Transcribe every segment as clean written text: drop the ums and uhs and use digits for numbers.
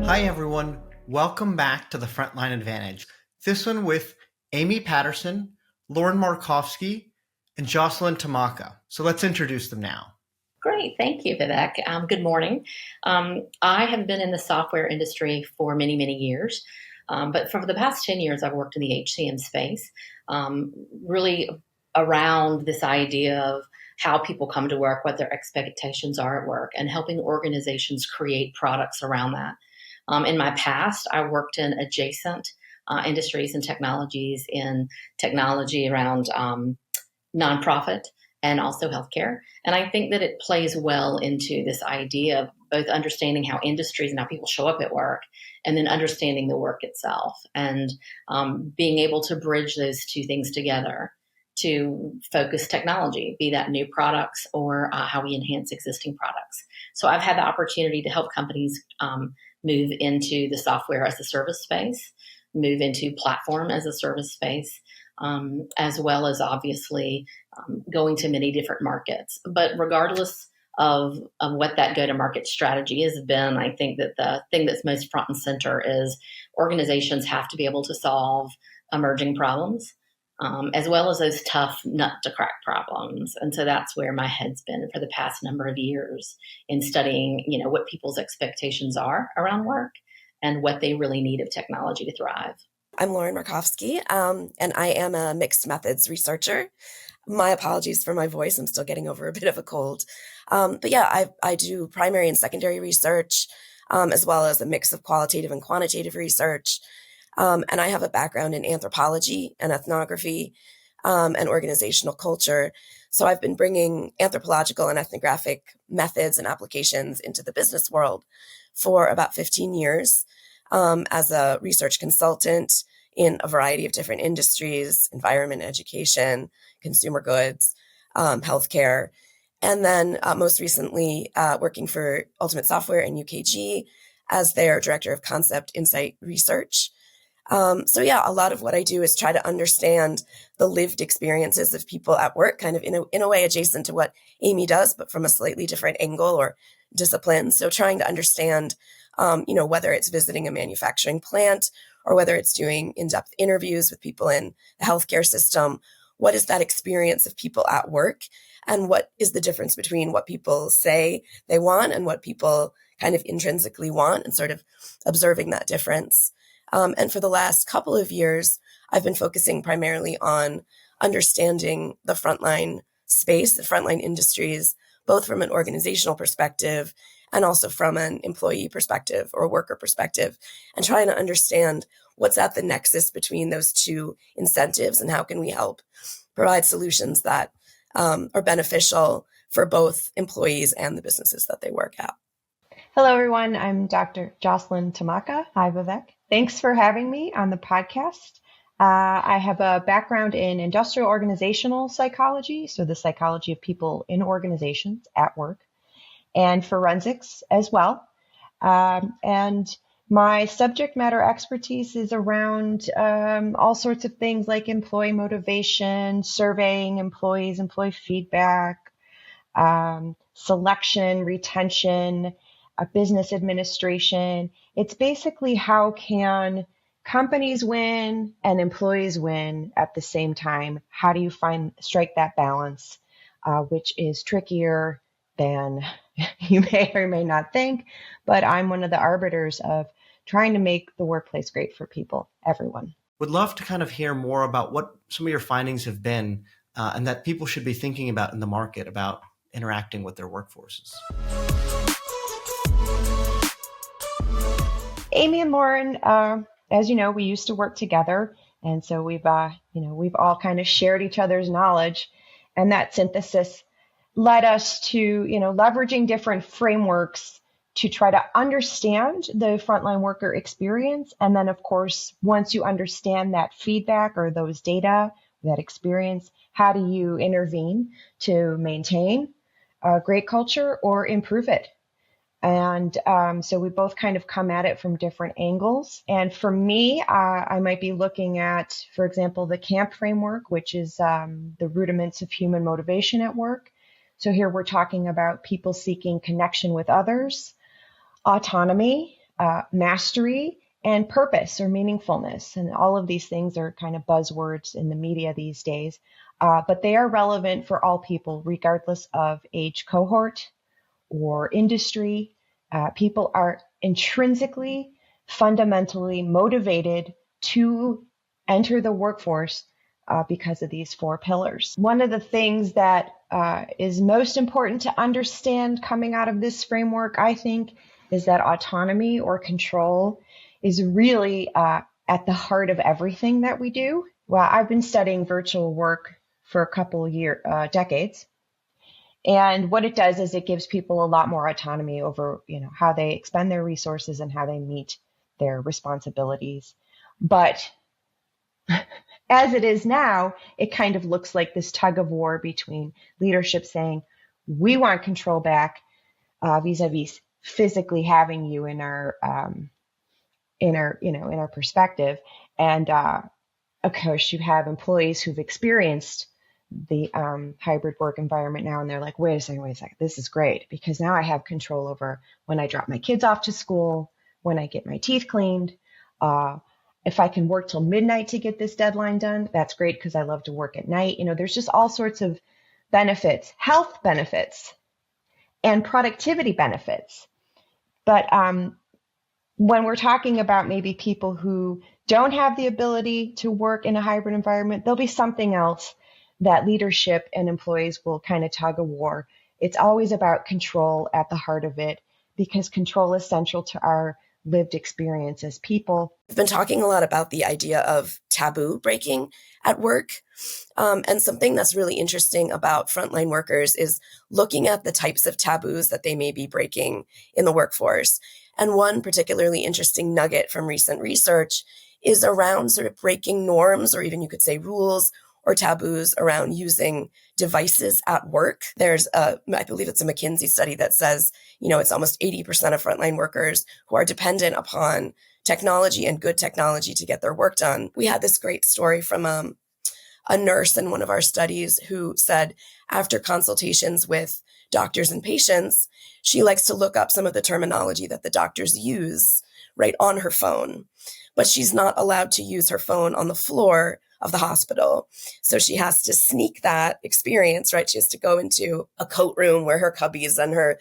Hi, everyone. Welcome back to the Frontline Advantage. This one with Amy Patterson, Lauren Markofsky, and Jocelyn Tomaka. So let's introduce them now. Great. Thank you, Vivek. Good morning. I have been in the software industry for many, many years. But for the past 10 years, I've worked in the HCM space, really around this idea of how people come to work, what their expectations are at work, and helping organizations create products around that. In my past, I worked in adjacent industries and technologies in technology around nonprofit and also healthcare. And I think that it plays well into this idea of both understanding how industries and how people show up at work, and then understanding the work itself, and being able to bridge those two things together to focus technology, be that new products or how we enhance existing products. So I've had the opportunity to help companies move into the software as a service space, move into platform as a service space, as well as obviously going to many different markets. But regardless of what that go-to-market strategy has been, I think that the thing that's most front and center is organizations have to be able to solve emerging problems, as well as those tough nut to crack problems. And so that's where my head's been for the past number of years in studying, what people's expectations are around work and what they really need of technology to thrive. I'm Lauren Markofsky, and I am a mixed methods researcher. My apologies for my voice. I'm still getting over a bit of a cold. But yeah, I do primary and secondary research, as well as a mix of qualitative and quantitative research. And I have a background in anthropology and ethnography, and organizational culture. So I've been bringing anthropological and ethnographic methods and applications into the business world for about 15 years. As a research consultant in a variety of different industries, environment, education, consumer goods, healthcare, and then most recently working for Ultimate Software and UKG as their Director of Concept Insight Research. So yeah, a lot of what I do is try to understand the lived experiences of people at work, kind of in a way adjacent to what Amy does, but from a slightly different angle or discipline. So trying to understand whether it's visiting a manufacturing plant or whether it's doing in-depth interviews with people in the healthcare system, what is that experience of people at work? And what is the difference between what people say they want and what people kind of intrinsically want, and sort of observing that difference. And for the last couple of years, I've been focusing primarily on understanding the frontline space, the frontline industries, both from an organizational perspective and also from an employee perspective or worker perspective, and trying to understand what's at the nexus between those two incentives and how can we help provide solutions that are beneficial for both employees and the businesses that they work at. Hello, everyone. I'm Dr. Jocelyn Tomaka. Hi, Vivek. Thanks for having me on the podcast. I have a background in industrial organizational psychology, so the psychology of people in organizations at work, and forensics as well. And my subject matter expertise is around all sorts of things like employee motivation, surveying employees, employee feedback, selection, retention, business administration. It's basically how can companies win and employees win at the same time? How do you strike that balance, which is trickier than you may or may not think, but I'm one of the arbiters of trying to make the workplace great for people, everyone. Would love to kind of hear more about what some of your findings have been and that people should be thinking about in the market about interacting with their workforces. Amy and Lauren, as you know, we used to work together. And so we've all kind of shared each other's knowledge, and that synthesis led us to, leveraging different frameworks to try to understand the frontline worker experience. And then, of course, once you understand that feedback or those data, that experience, how do you intervene to maintain a great culture or improve it? And so we both kind of come at it from different angles. And for me, I might be looking at, for example, the CAMP framework, which is the rudiments of human motivation at work. So here we're talking about people seeking connection with others, autonomy, mastery and purpose or meaningfulness. And all of these things are kind of buzzwords in the media these days, but they are relevant for all people, regardless of age cohort or industry. People are intrinsically, fundamentally motivated to enter the workforce because of these four pillars. One of the things that is most important to understand coming out of this framework, I think, is that autonomy or control is really at the heart of everything that we do. Well, I've been studying virtual work for a couple of decades. And what it does is it gives people a lot more autonomy over, how they expend their resources and how they meet their responsibilities. But as it is now, it kind of looks like this tug of war between leadership saying, we want control back vis-a-vis physically having you in our perspective. And of course, you have employees who've experienced the hybrid work environment now, and they're like, wait a second, this is great, because now I have control over when I drop my kids off to school, when I get my teeth cleaned. If I can work till midnight to get this deadline done, that's great, because I love to work at night. There's just all sorts of benefits, health benefits, and productivity benefits. But when we're talking about maybe people who don't have the ability to work in a hybrid environment, there'll be something else that leadership and employees will kind of tug a war. It's always about control at the heart of it, because control is central to our lived experience as people. We've been talking a lot about the idea of taboo breaking at work. And something that's really interesting about frontline workers is looking at the types of taboos that they may be breaking in the workforce. And one particularly interesting nugget from recent research is around sort of breaking norms, or even you could say rules or taboos around using devices at work. There's I believe it's a McKinsey study that says, it's almost 80% of frontline workers who are dependent upon technology and good technology to get their work done. We had this great story from a nurse in one of our studies who said after consultations with doctors and patients, she likes to look up some of the terminology that the doctors use right on her phone, but she's not allowed to use her phone on the floor of the hospital. So she has to sneak that experience, right? She has to go into a coat room where her cubbies and her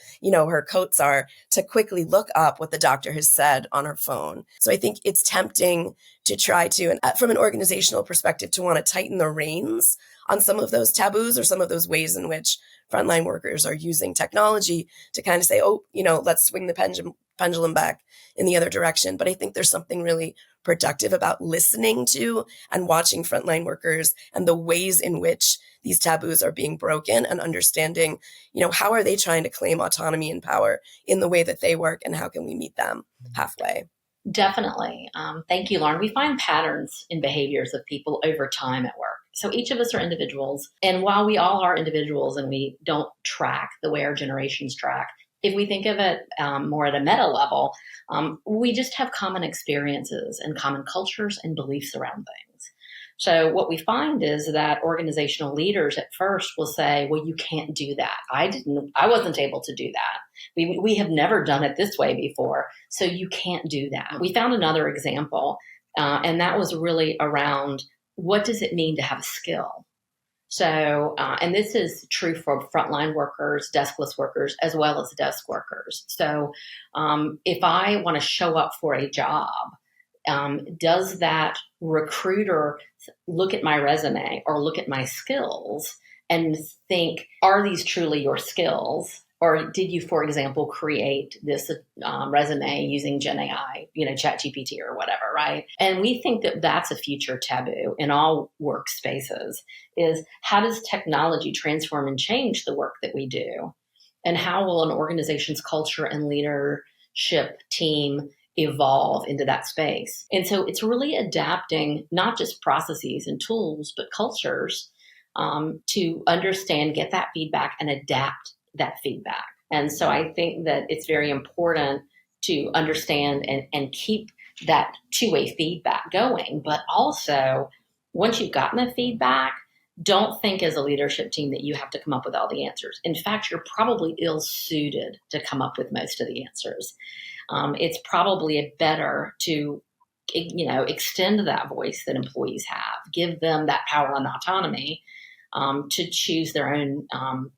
coats are, to quickly look up what the doctor has said on her phone. So I think it's tempting to try to, and from an organizational perspective, to want to tighten the reins on some of those taboos or some of those ways in which frontline workers are using technology to kind of say, let's swing the pendulum back in the other direction. But I think there's something really productive about listening to and watching frontline workers and the ways in which these taboos are being broken, and understanding, how are they trying to claim autonomy and power in the way that they work, and how can we meet them halfway? Definitely. Thank you, Lauren. We find patterns in behaviors of people over time at work. So each of us are individuals. And while we all are individuals and we don't track the way our generations track, if we think of it more at a meta level, we just have common experiences and common cultures and beliefs around things. So what we find is that organizational leaders at first will say, well, you can't do that. I wasn't able to do that. We have never done it this way before, so you can't do that. We found another example, and that was really around, what does it mean to have a skill? So, and this is true for frontline workers, deskless workers, as well as desk workers. So if I want to show up for a job, does that recruiter look at my resume or look at my skills and think, are these truly your skills? Or did you, for example, create this resume using Gen AI, ChatGPT or whatever, right? And we think that that's a future taboo in all workspaces, is how does technology transform and change the work that we do? And how will an organization's culture and leadership team evolve into that space? And so it's really adapting not just processes and tools, but cultures to understand, get that feedback, and adapt that feedback. And so I think that it's very important to understand and keep that two-way feedback going. But also, once you've gotten the feedback, don't think as a leadership team that you have to come up with all the answers. In fact, you're probably ill-suited to come up with most of the answers. It's probably better to, extend that voice that employees have, give them that power and autonomy to choose their own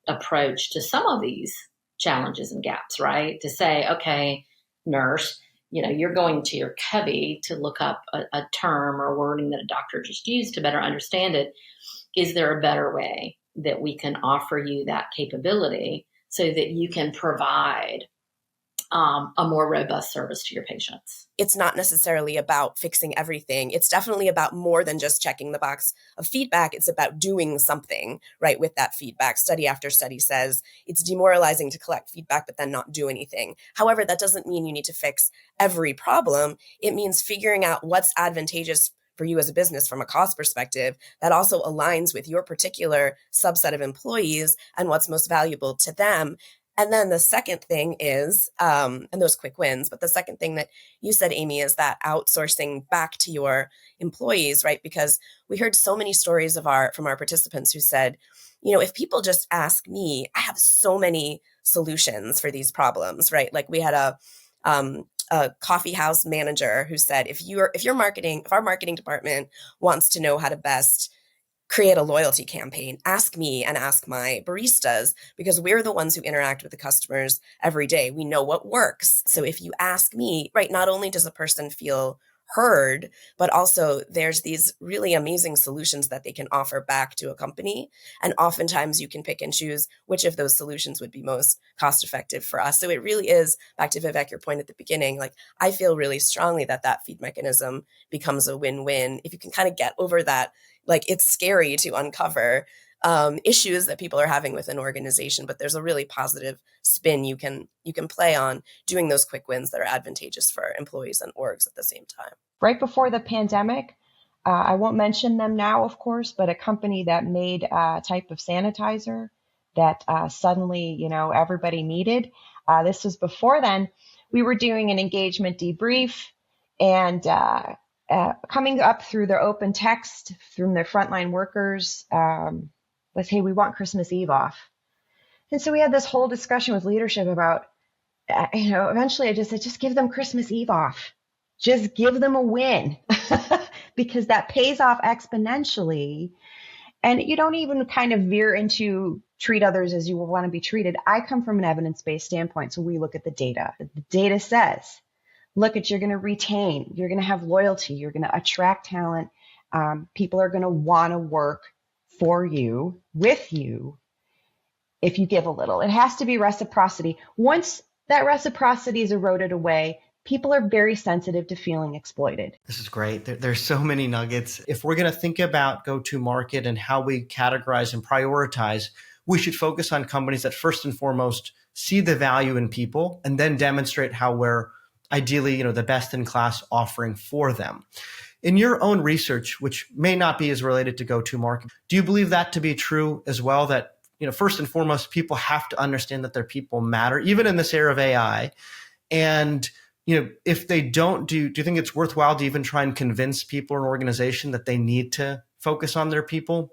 approach to some of these challenges and gaps, right? To say, okay, nurse, you're going to your cubby to look up a term or wording that a doctor just used to better understand it. Is there a better way that we can offer you that capability so that you can provide a more robust service to your patients? It's not necessarily about fixing everything. It's definitely about more than just checking the box of feedback. It's about doing something, right, with that feedback. Study after study says it's demoralizing to collect feedback, but then not do anything. However, that doesn't mean you need to fix every problem. It means figuring out what's advantageous for you as a business from a cost perspective that also aligns with your particular subset of employees and what's most valuable to them. And then the second thing is, and those quick wins, but the second thing that you said, Amy, is that outsourcing back to your employees, right? Because we heard so many stories from our participants who said, if people just ask me, I have so many solutions for these problems, right? Like we had a coffee house manager who said, if our marketing department wants to know how to best create a loyalty campaign, ask me and ask my baristas, because we're the ones who interact with the customers every day. We know what works. So if you ask me, right, not only does a person feel heard, but also there's these really amazing solutions that they can offer back to a company. And oftentimes you can pick and choose which of those solutions would be most cost effective for us. So it really is, back to Vivek, your point at the beginning, like I feel really strongly that feed mechanism becomes a win-win. If you can kind of get over that, like it's scary to uncover issues that people are having with an organization, but there's a really positive spin you can play on doing those quick wins that are advantageous for employees and orgs at the same time. Right before the pandemic, I won't mention them now, of course, but a company that made a type of sanitizer that suddenly, everybody needed. This was before then. We were doing an engagement debrief, and coming up through their open text from their frontline workers was, hey, we want Christmas Eve off. And so we had this whole discussion with leadership about, eventually I just said, just give them Christmas Eve off. Just give them a win because that pays off exponentially. And you don't even kind of veer into treat others as you want to be treated. I come from an evidence-based standpoint. So we look at the data. The data says, you're going to retain, you're going to have loyalty, you're going to attract talent. People are going to want to work for you, with you, if you give a little. It has to be reciprocity. Once that reciprocity is eroded away, people are very sensitive to feeling exploited. This is great. There's so many nuggets. If we're going to think about go-to-market and how we categorize and prioritize, we should focus on companies that first and foremost see the value in people and then demonstrate how we're ideally, the best-in-class offering for them. In your own research, which may not be as related to go-to-market, do you believe that to be true as well, that first and foremost, people have to understand that their people matter, even in this era of AI? And if they don't, do you think it's worthwhile to even try and convince people or an organization that they need to focus on their people?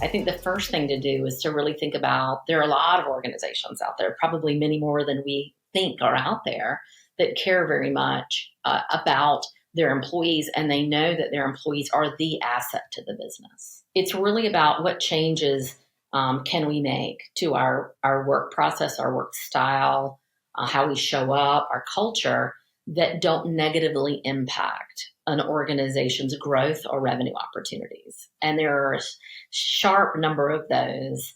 I think the first thing to do is to really think about, there are a lot of organizations out there, probably many more than we think are out there, that care very much about their employees, and they know that their employees are the asset to the business. It's really about what changes can we make to our work process, our work style, how we show up, our culture, that don't negatively impact an organization's growth or revenue opportunities. And there are a sharp number of those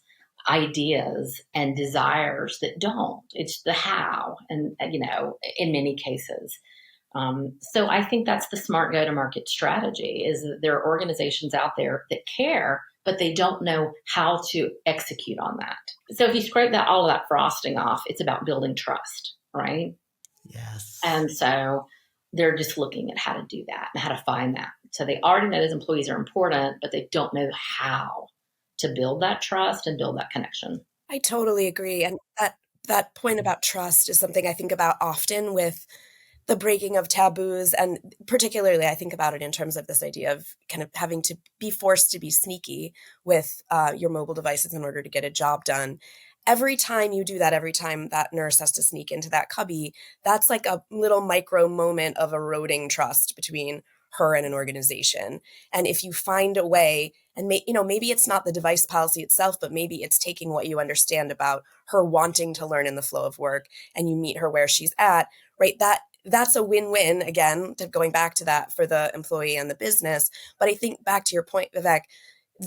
ideas and desires that don't. It's the how, and in many cases. So I think that's the smart go-to-market strategy, is that there are organizations out there that care, but they don't know how to execute on that. So if you scrape all of that frosting off, it's about building trust, right? Yes. And so they're just looking at how to do that and how to find that. So they already know those employees are important, but they don't know how to build that trust and build that connection. I totally agree. And that point about trust is something I think about often with the breaking of taboos. And particularly, I think about it in terms of this idea of kind of having to be forced to be sneaky with your mobile devices in order to get a job done. Every time you do that, every time that nurse has to sneak into that cubby, that's like a little micro moment of eroding trust between her and an organization. And if you find a way, and maybe it's not the device policy itself, but maybe it's taking what you understand about her wanting to learn in the flow of work, and you meet her where she's at, right? That's a win-win, again, going back to that for the employee and the business. But I think back to your point, Vivek,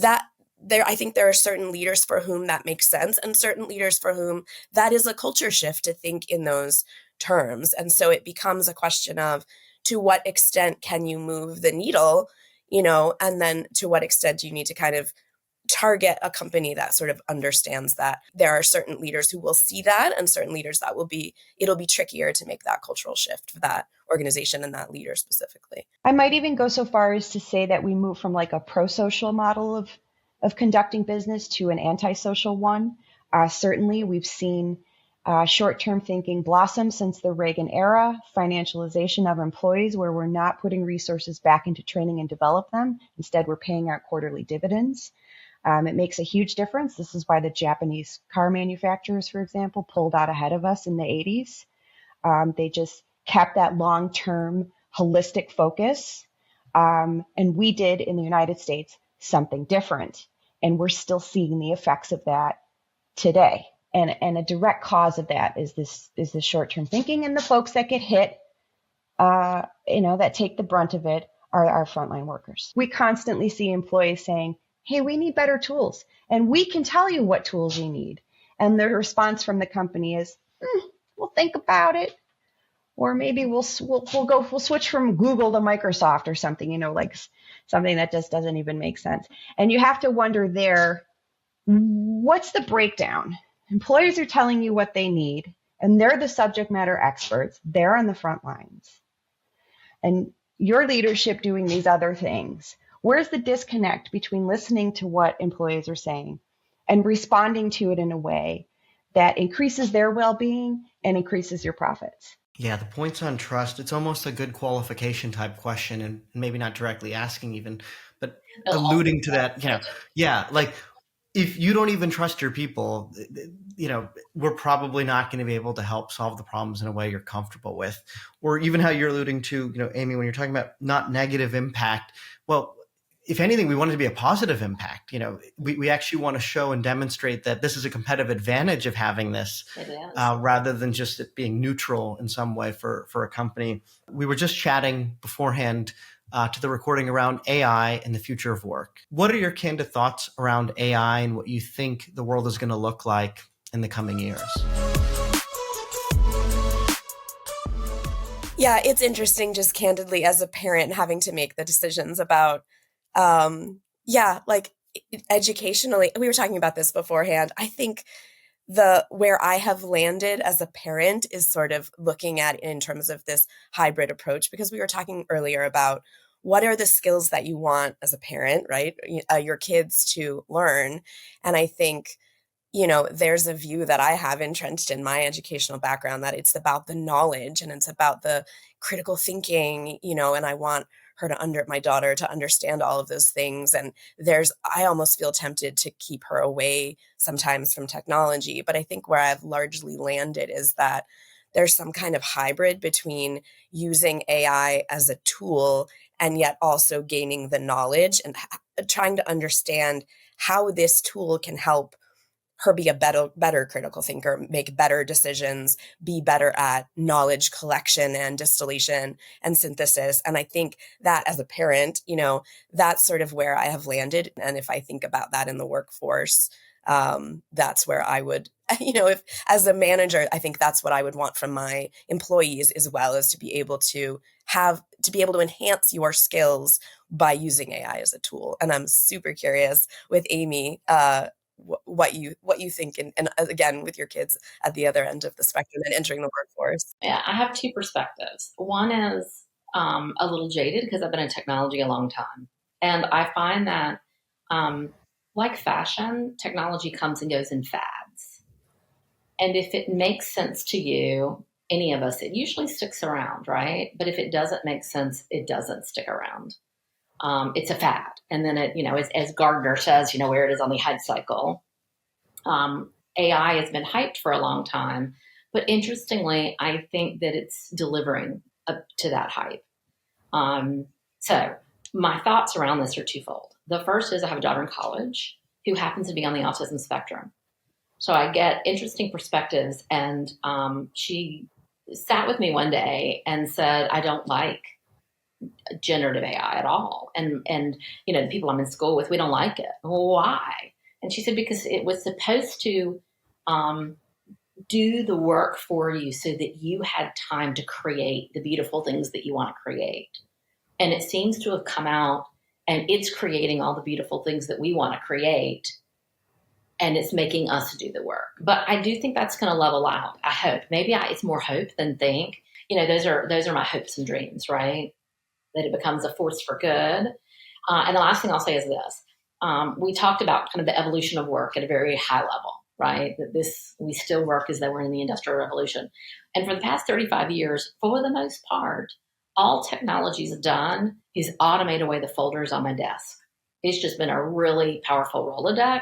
I think there are certain leaders for whom that makes sense, and certain leaders for whom that is a culture shift to think in those terms. And so it becomes a question of, to what extent can you move the needle, and then to what extent do you need to kind of target a company that sort of understands that there are certain leaders who will see that, and certain leaders that it'll be trickier to make that cultural shift for that organization and that leader specifically. I might even go so far as to say that we move from like a pro-social model of conducting business to an antisocial one. Certainly, we've seen short-term thinking blossom since the Reagan era, financialization of employees where we're not putting resources back into training and develop them. Instead, we're paying out quarterly dividends. It makes a huge difference. This is why the Japanese car manufacturers, for example, pulled out ahead of us in the 80s. They just kept that long-term holistic focus. And we did in the United States something different. And we're still seeing the effects of that today. And a direct cause of that is this short-term thinking. And the folks that get hit, that take the brunt of it are our frontline workers. We constantly see employees saying, hey, we need better tools, and we can tell you what tools you need. And the response from the company is, we'll think about it. Or maybe we'll switch from Google to Microsoft or something, like something that just doesn't even make sense. And you have to wonder there, what's the breakdown? Employers are telling you what they need, and they're the subject matter experts. They're on the front lines. And your leadership doing these other things. Where's the disconnect between listening to what employees are saying and responding to it in a way that increases their well-being and increases your profits? Yeah, the points on trust, it's almost a good qualification type question, and maybe not directly asking even, but alluding to that, like if you don't even trust your people, we're probably not going to be able to help solve the problems in a way you're comfortable with. Or even how you're alluding to, Amy, when you're talking about not negative impact, well, if anything, we want it to be a positive impact. We actually want to show and demonstrate that this is a competitive advantage of having this, rather than just it being neutral in some way for a company. We were just chatting beforehand to the recording around AI and the future of work. What are your candid thoughts around AI and what you think the world is going to look like in the coming years? Yeah, it's interesting just candidly as a parent having to make the decisions about educationally, we were talking about this beforehand. I think where I have landed as a parent is sort of looking at it in terms of this hybrid approach, because we were talking earlier about what are the skills that you want as a parent, right? Your kids to learn. And I think, there's a view that I have entrenched in my educational background that it's about the knowledge and it's about the critical thinking, and I want my daughter to understand all of those things. And I almost feel tempted to keep her away sometimes from technology. But I think where I've largely landed is that there's some kind of hybrid between using AI as a tool and yet also gaining the knowledge and trying to understand how this tool can help her be a better critical thinker, make better decisions, be better at knowledge collection and distillation and synthesis. And I think that as a parent, that's sort of where I have landed. And if I think about that in the workforce, that's where I would, if as a manager, I think that's what I would want from my employees as well, as to be able to enhance your skills by using AI as a tool. And I'm super curious with Amy, what you think, and again with your kids at the other end of the spectrum and entering the workforce. Yeah, I have two perspectives. One is a little jaded because I've been in technology a long time, and I find that like fashion, technology comes and goes in fads, and if it makes sense to you, any of us, it usually sticks around, right? But if it doesn't make sense, it doesn't stick around. It's a fad. And then it, as Gardner says, where it is on the hype cycle. AI has been hyped for a long time, but interestingly, I think that it's delivering up to that hype. So my thoughts around this are twofold. The first is I have a daughter in college who happens to be on the autism spectrum. So I get interesting perspectives. And she sat with me one day and said, I don't like generative AI at all. And the people I'm in school with, we don't like it. Why? And she said, because it was supposed to do the work for you so that you had time to create the beautiful things that you want to create. And it seems to have come out and it's creating all the beautiful things that we want to create. And it's making us do the work. But I do think that's going to level out. I hope. Maybe it's more hope than think. Those are my hopes and dreams, right? That it becomes a force for good. And the last thing I'll say is this. We talked about kind of the evolution of work at a very high level, right? That we still work as though we're in the Industrial Revolution. And for the past 35 years, for the most part, all technology's done is automate away the folders on my desk. It's just been a really powerful Rolodex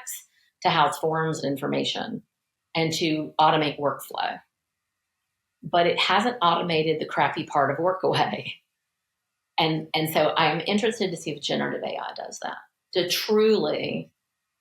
to house forms and information and to automate workflow. But it hasn't automated the crappy part of work away. And so I am interested to see if generative AI does that, to truly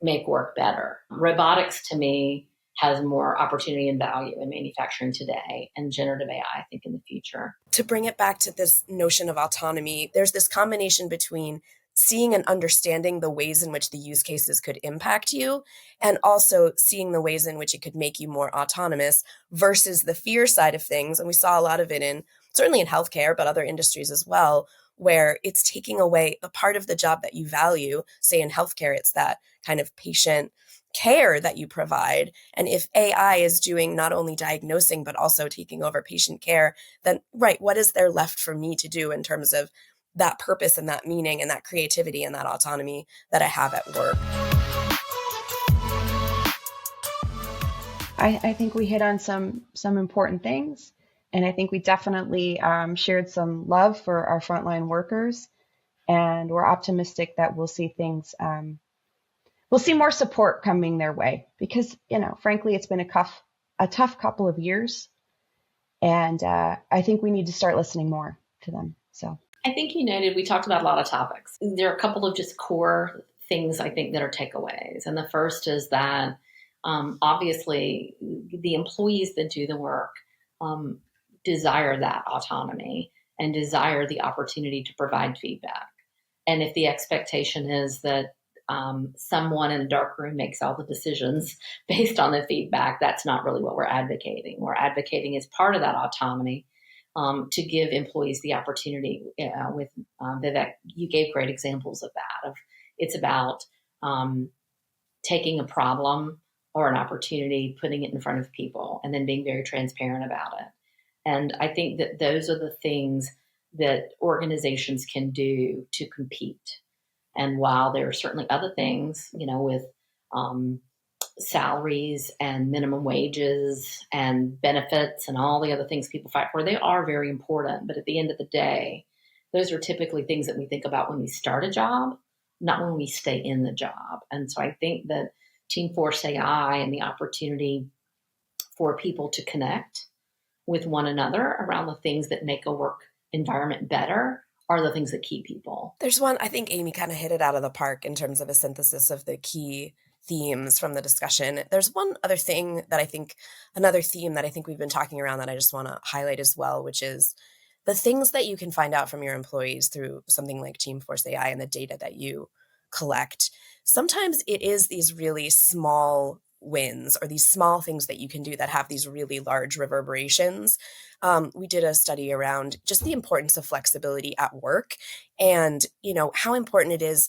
make work better. Robotics, to me, has more opportunity and value in manufacturing today, and generative AI, I think, in the future. To bring it back to this notion of autonomy, there's this combination between seeing and understanding the ways in which the use cases could impact you, and also seeing the ways in which it could make you more autonomous versus the fear side of things. And we saw a lot of it certainly in healthcare, but other industries as well, where it's taking away the part of the job that you value. Say in healthcare, it's that kind of patient care that you provide. And if AI is doing not only diagnosing, but also taking over patient care, then right, what is there left for me to do in terms of that purpose and that meaning and that creativity and that autonomy that I have at work? I think we hit on some important things. And I think we definitely shared some love for our frontline workers. And we're optimistic that we'll see we'll see more support coming their way because, frankly, it's been a tough couple of years. And I think we need to start listening more to them. So I think you noted we talked about a lot of topics. There are a couple of just core things I think that are takeaways. And the first is that obviously the employees that do the work desire that autonomy and desire the opportunity to provide feedback. And if the expectation is that someone in a dark room makes all the decisions based on the feedback, that's not really what we're advocating. We're advocating as part of that autonomy to give employees the opportunity. With Vivek, you gave great examples of that. It's about taking a problem or an opportunity, putting it in front of people, and then being very transparent about it. And I think that those are the things that organizations can do to compete. And while there are certainly other things, with salaries and minimum wages and benefits and all the other things people fight for, they are very important. But at the end of the day, those are typically things that we think about when we start a job, not when we stay in the job. And so I think that Teamforce AI and the opportunity for people to connect with one another around the things that make a work environment better are the things that keep people. There's one, I think Amy kind of hit it out of the park in terms of a synthesis of the key themes from the discussion. There's one other thing that I think, another theme that I think we've been talking around that I just want to highlight as well, which is the things that you can find out from your employees through something like Teamforce AI and the data that you collect. Sometimes it is these really small wins or these small things that you can do that have these really large reverberations. We did a study around just the importance of flexibility at work and, how important it is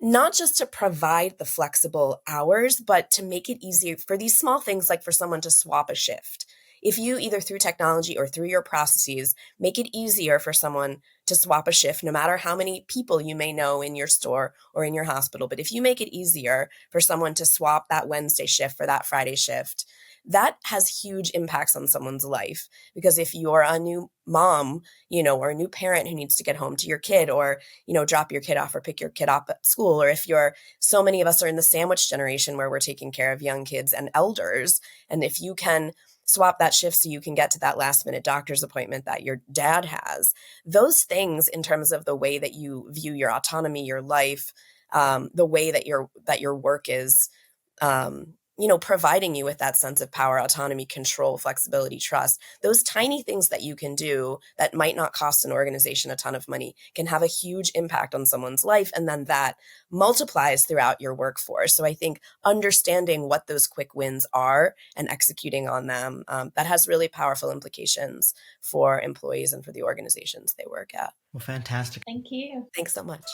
not just to provide the flexible hours, but to make it easier for these small things, like for someone to swap a shift. if you either through technology or through your processes make it easier for someone to swap a shift, no matter how many people you may know in your store or in your hospital, but if you make it easier for someone to swap that Wednesday shift for that Friday shift, that has huge impacts on someone's life. Because if you're a new mom, or a new parent who needs to get home to your kid, or, drop your kid off or pick your kid up at school, or if so many of us are in the sandwich generation where we're taking care of young kids and elders. And if you can swap that shift so you can get to that last minute doctor's appointment that your dad has, those things in terms of the way that you view your autonomy, your life, the way that your work is, providing you with that sense of power, autonomy, control, flexibility, trust, those tiny things that you can do that might not cost an organization a ton of money can have a huge impact on someone's life. And then that multiplies throughout your workforce. So I think understanding what those quick wins are and executing on them, that has really powerful implications for employees and for the organizations they work at. Well, fantastic. Thank you. Thanks so much.